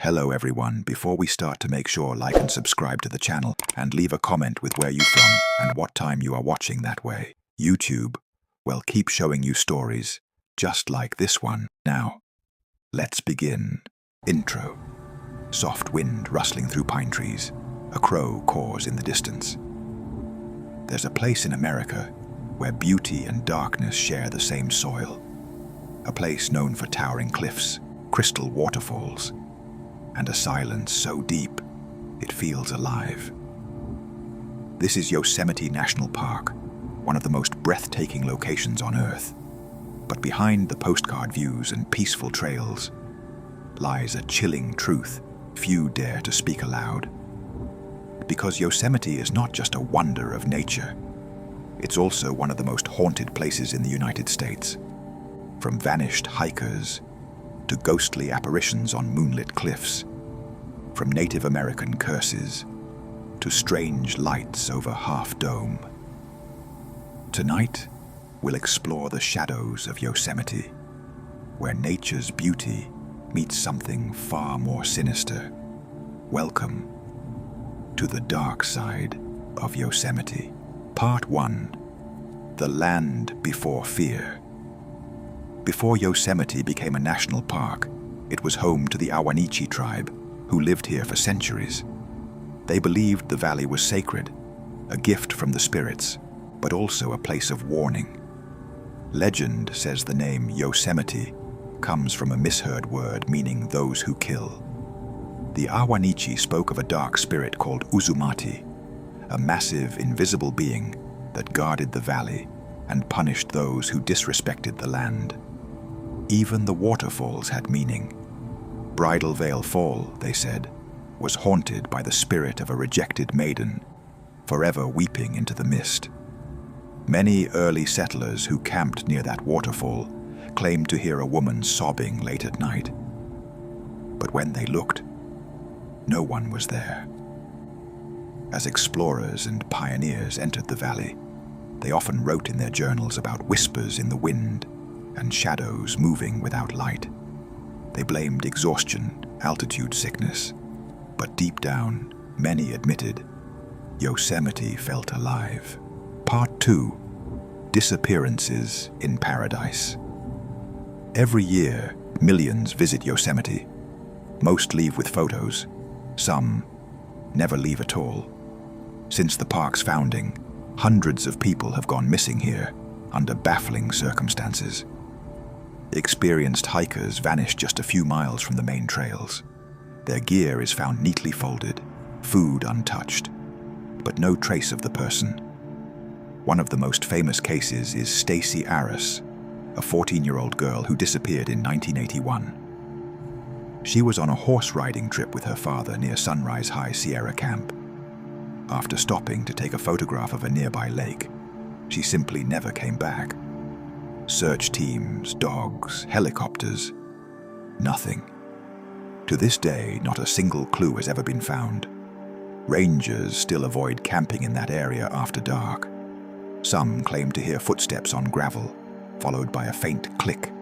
Hello everyone, before we start to make sure like and subscribe to the channel and leave a comment with where you from and what time you are watching that way. YouTube, well, keep showing you stories just like this one. Now, let's begin. Intro. Soft wind rustling through pine trees. A crow caws in the distance. There's a place in America where beauty and darkness share the same soil. A place known for towering cliffs, crystal waterfalls, and a silence so deep it feels alive. This is Yosemite National Park, one of the most breathtaking locations on Earth. But behind the postcard views and peaceful trails lies a chilling truth few dare to speak aloud. Because Yosemite is not just a wonder of nature, it's also one of the most haunted places in the United States. From vanished hikers to ghostly apparitions on moonlit cliffs, from Native American curses to strange lights over Half Dome. Tonight, we'll explore the shadows of Yosemite, where nature's beauty meets something far more sinister. Welcome to the dark side of Yosemite. Part 1. The Land Before Fear. Before Yosemite became a national park, it was home to the Ahwahneechee tribe, who lived here for centuries. They believed the valley was sacred, a gift from the spirits, but also a place of warning. Legend says the name Yosemite comes from a misheard word meaning those who kill. The Ahwahneechee spoke of a dark spirit called Uzumati, a massive, invisible being that guarded the valley and punished those who disrespected the land. Even the waterfalls had meaning. Bridal Veil Fall, they said, was haunted by the spirit of a rejected maiden, forever weeping into the mist. Many early settlers who camped near that waterfall claimed to hear a woman sobbing late at night. But when they looked, no one was there. As explorers and pioneers entered the valley, they often wrote in their journals about whispers in the wind and shadows moving without light. They blamed exhaustion, altitude sickness, but deep down, many admitted Yosemite felt alive. Part 2. Disappearances in Paradise. Every year, millions visit Yosemite. Most leave with photos. Some never leave at all. Since the park's founding, hundreds of people have gone missing here under baffling circumstances. Experienced hikers vanish just a few miles from the main trails. Their gear is found neatly folded, food untouched, but no trace of the person. One of the most famous cases is Stacy Arras, a 14-year-old girl who disappeared in 1981. She was on a horse riding trip with her father near Sunrise High Sierra Camp. After stopping to take a photograph of a nearby lake, she simply never came back. Search teams, dogs, helicopters, nothing. To this day, not a single clue has ever been found. Rangers still avoid camping in that area after dark. Some claim to hear footsteps on gravel, followed by a faint click,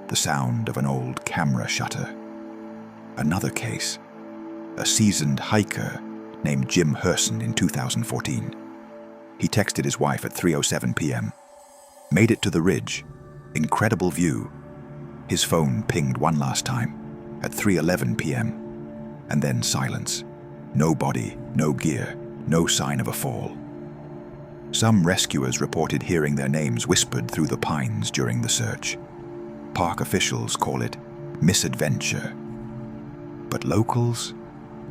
the sound of an old camera shutter. Another case, a seasoned hiker named Jim Herson in 2014. He texted his wife at 3:07 p.m. Made it to the ridge. Incredible view. His phone pinged one last time at 3:11 p.m. And then silence. No body, no gear, no sign of a fall. Some rescuers reported hearing their names whispered through the pines during the search. Park officials call it misadventure. But locals,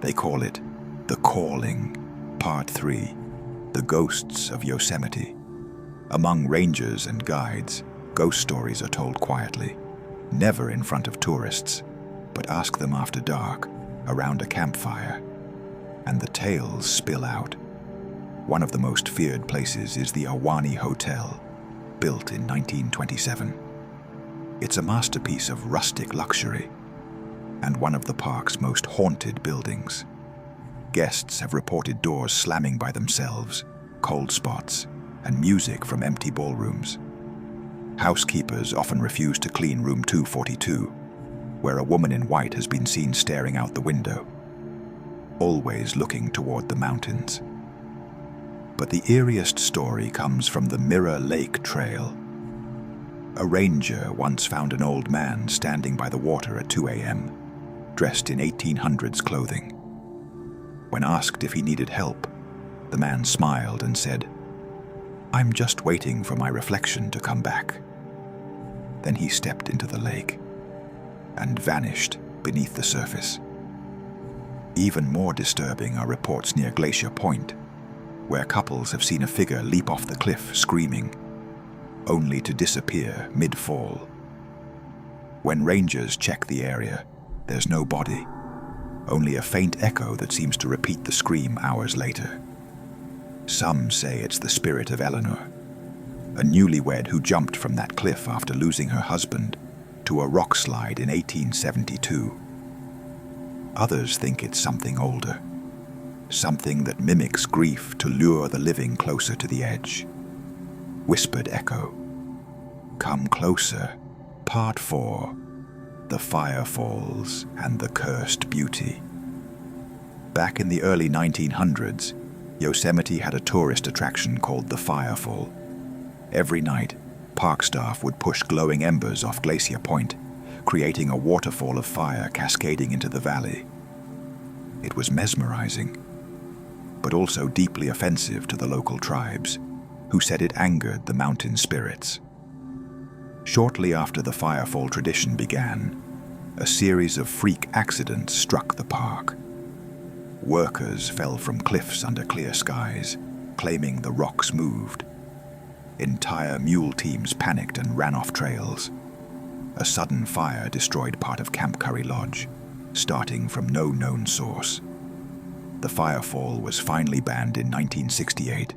they call it The Calling. Part 3. The Ghosts of Yosemite. Among rangers and guides, ghost stories are told quietly, never in front of tourists, but ask them after dark, around a campfire, and the tales spill out. One of the most feared places is the Ahwahnee Hotel, built in 1927. It's a masterpiece of rustic luxury, and one of the park's most haunted buildings. Guests have reported doors slamming by themselves, cold spots, and music from empty ballrooms. Housekeepers often refuse to clean room 242, where a woman in white has been seen staring out the window, always looking toward the mountains. But the eeriest story comes from the Mirror Lake Trail. A ranger once found an old man standing by the water at 2 a.m., dressed in 1800s clothing. When asked if he needed help, the man smiled and said, "I'm just waiting for my reflection to come back." Then he stepped into the lake and vanished beneath the surface. Even more disturbing are reports near Glacier Point, where couples have seen a figure leap off the cliff screaming, only to disappear mid-fall. When rangers check the area, there's no body, only a faint echo that seems to repeat the scream hours later. Some say it's the spirit of Eleanor, a newlywed who jumped from that cliff after losing her husband to a rock slide in 1872. Others think it's something older, something that mimics grief to lure the living closer to the edge. Whispered echo. Come closer. Part 4. The Firefalls and the Cursed Beauty. Back in the early 1900s, Yosemite had a tourist attraction called the Firefall. Every night, park staff would push glowing embers off Glacier Point, creating a waterfall of fire cascading into the valley. It was mesmerizing, but also deeply offensive to the local tribes, who said it angered the mountain spirits. Shortly after the Firefall tradition began, a series of freak accidents struck the park. Workers fell from cliffs under clear skies, claiming the rocks moved. Entire mule teams panicked and ran off trails. A sudden fire destroyed part of Camp Curry Lodge, starting from no known source. The Firefall was finally banned in 1968,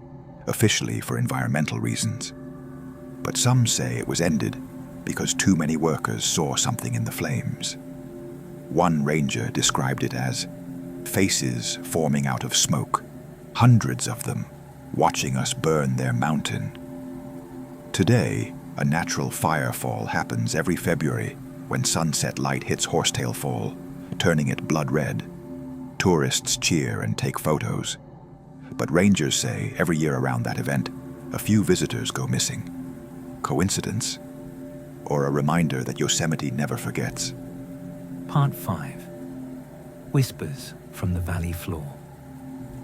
officially for environmental reasons. But some say it was ended because too many workers saw something in the flames. One ranger described it as faces forming out of smoke, hundreds of them, watching us burn their mountain. Today, a natural firefall happens every February when sunset light hits Horsetail Fall, turning it blood red. Tourists cheer and take photos. But rangers say every year around that event, a few visitors go missing. Coincidence? Or a reminder that Yosemite never forgets? Part 5. Whispers from the valley floor.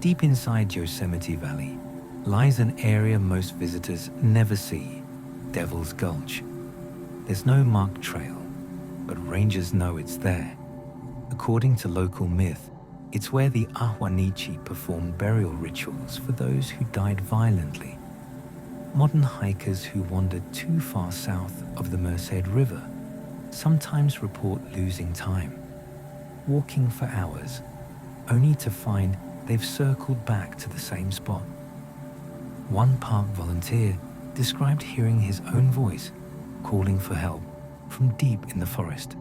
Deep inside Yosemite Valley lies an area most visitors never see, Devil's Gulch. There's no marked trail, but rangers know it's there. According to local myth, it's where the Ahwanichi performed burial rituals for those who died violently. Modern hikers who wandered too far south of the Merced River sometimes report losing time, walking for hours, only to find they've circled back to the same spot. One park volunteer described hearing his own voice calling for help from deep in the forest.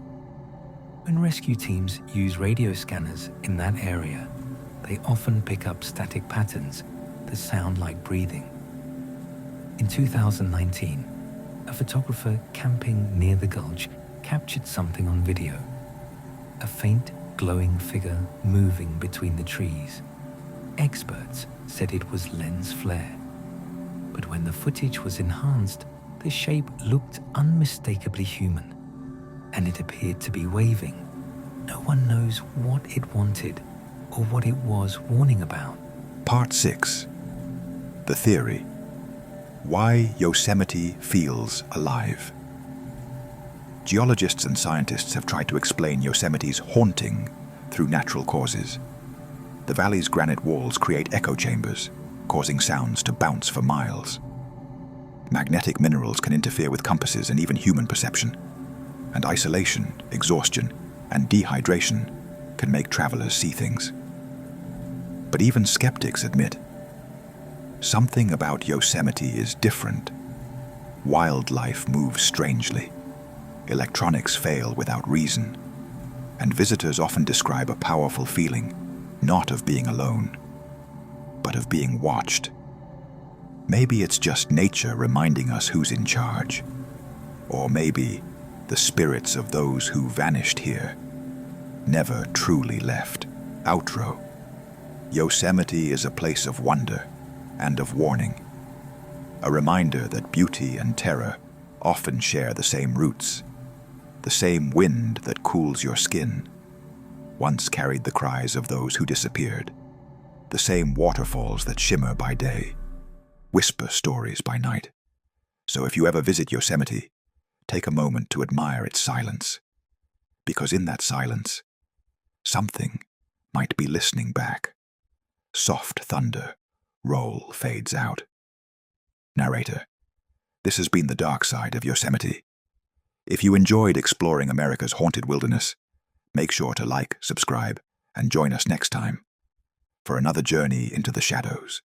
When rescue teams use radio scanners in that area, they often pick up static patterns that sound like breathing. In 2019, a photographer camping near the gulch captured something on video. A faint, glowing figure moving between the trees. Experts said it was lens flare. But when the footage was enhanced, the shape looked unmistakably human, and it appeared to be waving. No one knows what it wanted or what it was warning about. Part 6. The Theory. Why Yosemite feels alive. Geologists and scientists have tried to explain Yosemite's haunting through natural causes. The valley's granite walls create echo chambers, causing sounds to bounce for miles. Magnetic minerals can interfere with compasses and even human perception. And isolation, exhaustion, and dehydration can make travelers see things. But even skeptics admit something about Yosemite is different. Wildlife moves strangely. Electronics fail without reason. And visitors often describe a powerful feeling, not of being alone, but of being watched. Maybe it's just nature reminding us who's in charge. Or maybe the spirits of those who vanished here, never truly left. Outro. Yosemite is a place of wonder and of warning, a reminder that beauty and terror often share the same roots. The same wind that cools your skin once carried the cries of those who disappeared. The same waterfalls that shimmer by day whisper stories by night. So if you ever visit Yosemite, take a moment to admire its silence, because in that silence, something might be listening back. Soft thunder roll fades out. Narrator, this has been the dark side of Yosemite. If you enjoyed exploring America's haunted wilderness, make sure to like, subscribe, and join us next time for another journey into the shadows.